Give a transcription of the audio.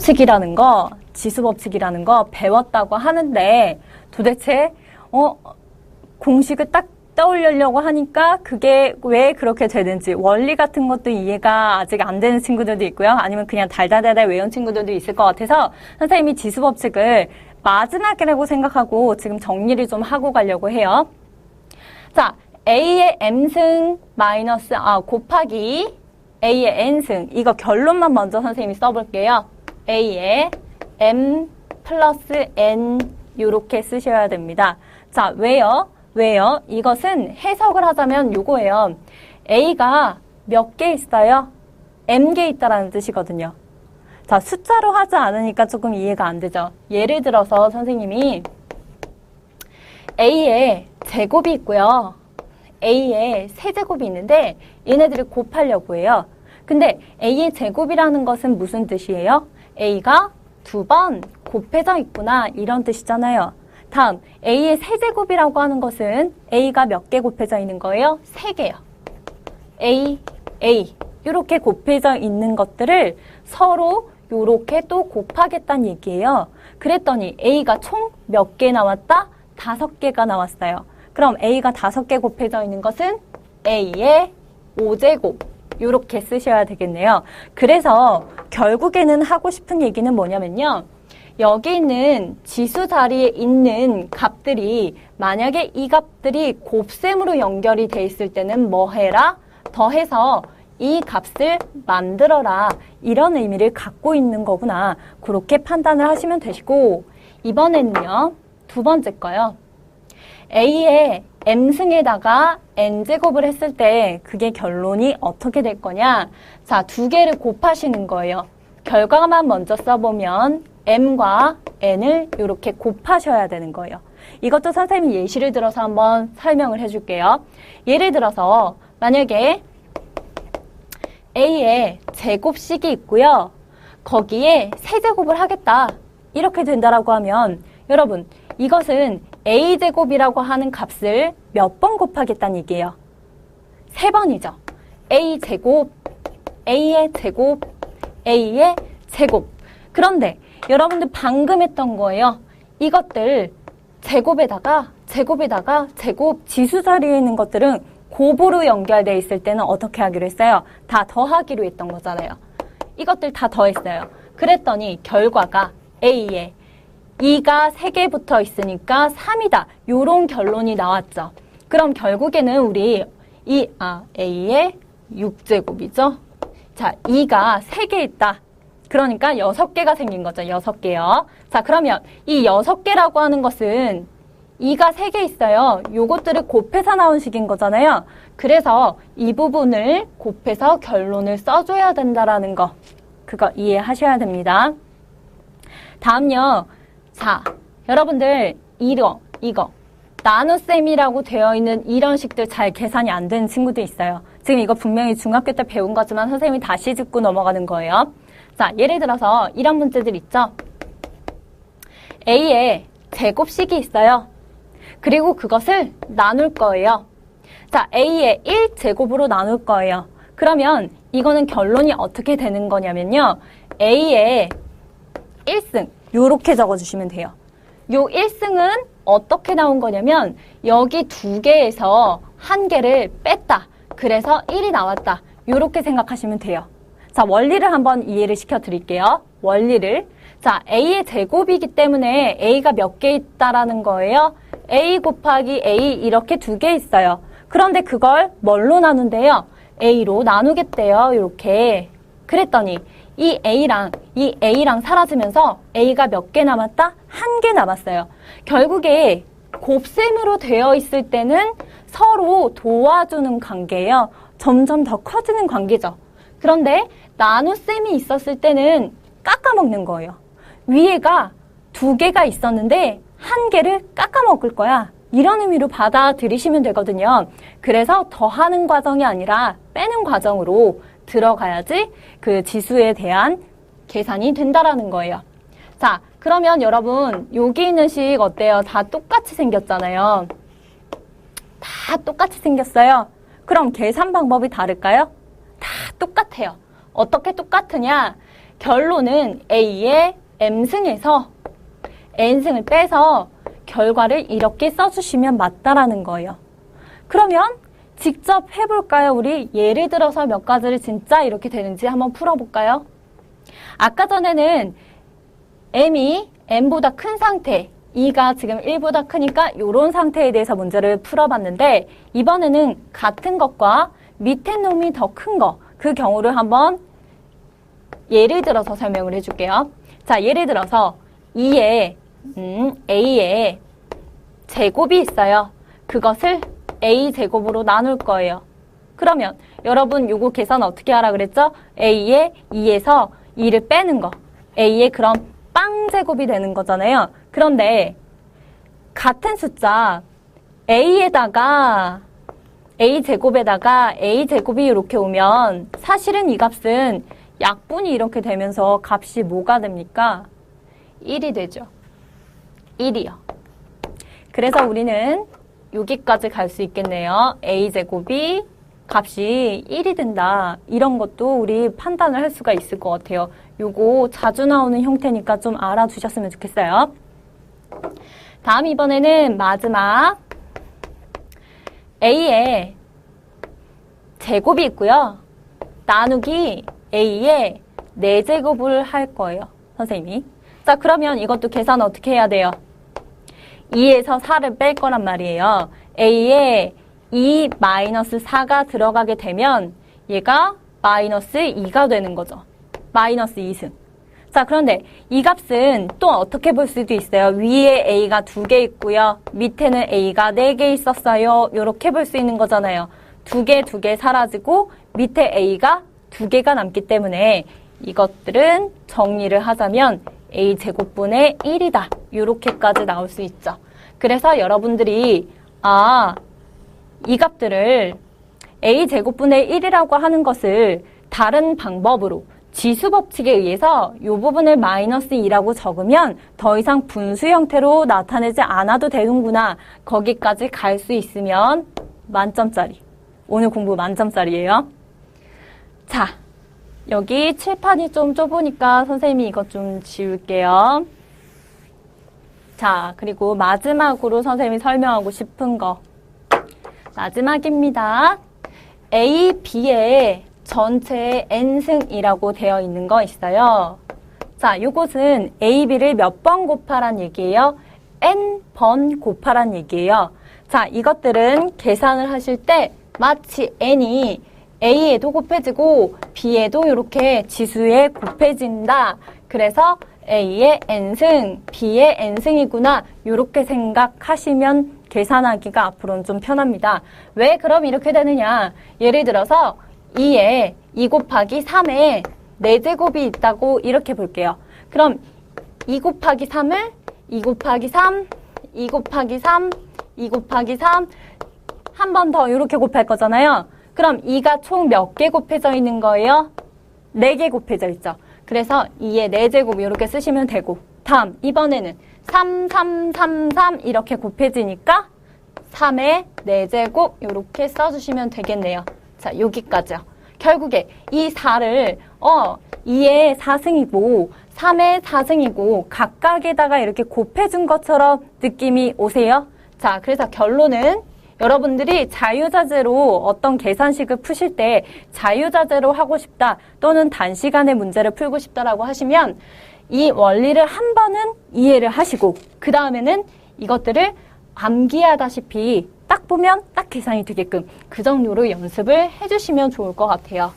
법칙이라는 거, 지수법칙이라는 거 배웠다고 하는데 도대체 공식을 딱 떠올리려고 하니까 그게 왜 그렇게 되는지 원리 같은 것도 이해가 아직 안 되는 친구들도 있고요. 아니면 그냥 달달달달 외운 친구들도 있을 것 같아서 선생님이 지수법칙을 마지막이라고 생각하고 지금 정리를 좀 하고 가려고 해요. 자, A의 M승 마이너스 곱하기 A의 N승, 이거 결론만 먼저 선생님이 써볼게요. A의 M 플러스 N 이렇게 쓰셔야 됩니다. 자, 왜요? 이것은 해석을 하자면 요거예요. A가 몇 개 있어요? M개 있다라는 뜻이거든요. 자, 숫자로 하지 않으니까 조금 이해가 안 되죠. 예를 들어서 선생님이 A의 제곱이 있고요. A의 세제곱이 있는데 얘네들을 곱하려고 해요. 근데 A의 제곱이라는 것은 무슨 뜻이에요? A가 2번 곱해져 있구나 이런 뜻이잖아요. 다음 A의 세제곱이라고 하는 것은 A가 몇 개 곱해져 있는 거예요? 3개요. A 이렇게 곱해져 있는 것들을 서로 이렇게 또 곱하겠다는 얘기예요. 그랬더니 A가 총 몇 개 나왔다? 5개가 나왔어요. 그럼 A가 5개 곱해져 있는 것은 A의 5제곱 이렇게 쓰셔야 되겠네요. 그래서 결국에는 하고 싶은 얘기는 뭐냐면요. 여기 있는 지수 자리에 있는 값들이 만약에 이 값들이 곱셈으로 연결이 돼 있을 때는 뭐 해라? 더해서 이 값을 만들어라. 이런 의미를 갖고 있는 거구나. 그렇게 판단을 하시면 되시고 이번에는요. 두 번째 거요. A의 M승에다가 N제곱을 했을 때 그게 결론이 어떻게 될 거냐? 자, 2개를 곱하시는 거예요. 결과만 먼저 써보면 M과 N을 이렇게 곱하셔야 되는 거예요. 이것도 선생님이 예시를 들어서 한번 설명을 해줄게요. 예를 들어서 만약에 A에 제곱식이 있고요. 거기에 세제곱을 하겠다. 이렇게 된다라고 하면 여러분 이것은 A제곱이라고 하는 값을 몇 번 곱하겠다는 얘기예요? 3번이죠. A제곱, A의 제곱, A의 제곱. 그런데 여러분들 방금 했던 거예요. 이것들 제곱 지수 자리에 있는 것들은 곱으로 연결되어 있을 때는 어떻게 하기로 했어요? 다 더하기로 했던 거잖아요. 이것들 다 더했어요. 그랬더니 결과가 A에 2가 3개 붙어 있으니까 3이다. 요런 결론이 나왔죠. 그럼 결국에는 우리 A의 6제곱이죠. 자, 2가 3개 있다. 그러니까 6개가 생긴 거죠. 6개요. 자, 그러면 이 6개라고 하는 것은 2가 3개 있어요. 요것들을 곱해서 나온 식인 거잖아요. 그래서 이 부분을 곱해서 결론을 써줘야 된다라는 거. 그거 이해하셔야 됩니다. 다음요. 자, 여러분들 이거 나눗셈이라고 되어 있는 이런 식들 잘 계산이 안 되는 친구도 있어요. 지금 이거 분명히 중학교 때 배운 거지만 선생님이 다시 짚고 넘어가는 거예요. 자, 예를 들어서 이런 문제들 있죠. A에 제곱식이 있어요. 그리고 그것을 나눌 거예요. 자, A에 1제곱으로 나눌 거예요. 그러면 이거는 결론이 어떻게 되는 거냐면요. A에 1승 요렇게 적어주시면 돼요. 요 1승은 어떻게 나온 거냐면 여기 2개에서 1개를 뺐다. 그래서 1이 나왔다. 요렇게 생각하시면 돼요. 자, 원리를 한번 이해를 시켜드릴게요. 원리를. 자, A의 제곱이기 때문에 A가 몇 개 있다라는 거예요? A 곱하기 A 이렇게 2개 있어요. 그런데 그걸 뭘로 나눈대요? A로 나누겠대요. 이렇게. 그랬더니 이 A랑 사라지면서 A가 몇 개 남았다? 1개 남았어요. 결국에 곱셈으로 되어 있을 때는 서로 도와주는 관계예요. 점점 더 커지는 관계죠. 그런데 나눗셈이 있었을 때는 깎아먹는 거예요. 위에가 2개가 있었는데 1개를 깎아먹을 거야. 이런 의미로 받아들이시면 되거든요. 그래서 더하는 과정이 아니라 빼는 과정으로 들어가야지 그 지수에 대한 계산이 된다라는 거예요. 자, 그러면 여러분 여기 있는 식 어때요? 다 똑같이 생겼잖아요. 다 똑같이 생겼어요. 그럼 계산 방법이 다를까요? 다 똑같아요. 어떻게 똑같으냐? 결론은 A의 M승에서 N승을 빼서 결과를 이렇게 써주시면 맞다라는 거예요. 그러면 직접 해볼까요? 우리 예를 들어서 몇 가지를 진짜 이렇게 되는지 한번 풀어볼까요? 아까 전에는 M이 N보다 큰 상태, 2가 지금 1보다 크니까 이런 상태에 대해서 문제를 풀어봤는데 이번에는 같은 것과 밑에 놈이 더 큰 거, 그 경우를 한번 예를 들어서 설명을 해줄게요. 자, 예를 들어서 2에 A에 제곱이 있어요. 그것을 A 제곱으로 나눌 거예요. 그러면 여러분 요거 계산 어떻게 하라 그랬죠? A에 2에서 2를 빼는 거. A에 그럼 빵 제곱이 되는 거잖아요. 그런데 같은 숫자 A에다가 A 제곱에다가 A 제곱이 이렇게 오면 사실은 이 값은 약분이 이렇게 되면서 값이 뭐가 됩니까? 1이 되죠. 1이요. 그래서 우리는 여기까지 갈 수 있겠네요. A제곱이 값이 1이 된다. 이런 것도 우리 판단을 할 수가 있을 것 같아요. 요거 자주 나오는 형태니까 좀 알아두셨으면 좋겠어요. 다음 이번에는 마지막 A에 제곱이 있고요. 나누기 A에 4제곱을 할 거예요. 선생님이. 자, 그러면 이것도 계산 어떻게 해야 돼요? 2에서 4를 뺄 거란 말이에요. A에 2-4가 들어가게 되면 얘가 마이너스 2가 되는 거죠. 마이너스 2승. 자, 그런데 이 값은 또 어떻게 볼 수도 있어요. 위에 A가 2개 있고요. 밑에는 A가 4개 있었어요. 이렇게 볼 수 있는 거잖아요. 2개 사라지고 밑에 A가 2개가 남기 때문에 이것들은 정리를 하자면 A제곱분의 1이다. 이렇게까지 나올 수 있죠. 그래서 여러분들이 이 값들을 A제곱분의 1이라고 하는 것을 다른 방법으로 지수법칙에 의해서 이 부분을 마이너스 2라고 적으면 더 이상 분수 형태로 나타내지 않아도 되는구나. 거기까지 갈 수 있으면 만점짜리. 오늘 공부 만점짜리예요. 자, 여기 칠판이 좀 좁으니까 선생님이 이것 좀 지울게요. 자, 그리고 마지막으로 선생님이 설명하고 싶은 거. 마지막입니다. A, B에 전체에 N승이라고 되어 있는 거 있어요. 자, 이것은 A, B를 몇 번 곱하란 얘기예요? N번 곱하란 얘기예요. 자, 이것들은 계산을 하실 때 마치 N이 A에도 곱해지고 B에도 이렇게 지수에 곱해진다. 그래서 A의 N승, B의 N승이구나. 이렇게 생각하시면 계산하기가 앞으로는 좀 편합니다. 왜 그럼 이렇게 되느냐? 예를 들어서 2에 2 곱하기 3에 4제곱이 있다고 이렇게 볼게요. 그럼 2 곱하기 3을 2 곱하기 3, 2 곱하기 3, 2 곱하기 3 한 번 더 이렇게 곱할 거잖아요. 그럼 2가 총 몇 개 곱해져 있는 거예요? 4개 곱해져 있죠. 그래서 2의 4제곱 이렇게 쓰시면 되고 다음 이번에는 3, 3, 3, 3 이렇게 곱해지니까 3의 4제곱 이렇게 써주시면 되겠네요. 자, 여기까지요. 결국에 이 4를 2의 4승이고 3의 4승이고 각각에다가 이렇게 곱해준 것처럼 느낌이 오세요? 자, 그래서 결론은 여러분들이 자유자재로 어떤 계산식을 푸실 때 자유자재로 하고 싶다 또는 단시간에 문제를 풀고 싶다라고 하시면 이 원리를 한 번은 이해를 하시고 그 다음에는 이것들을 암기하다시피 딱 보면 딱 계산이 되게끔 그 정도로 연습을 해주시면 좋을 것 같아요.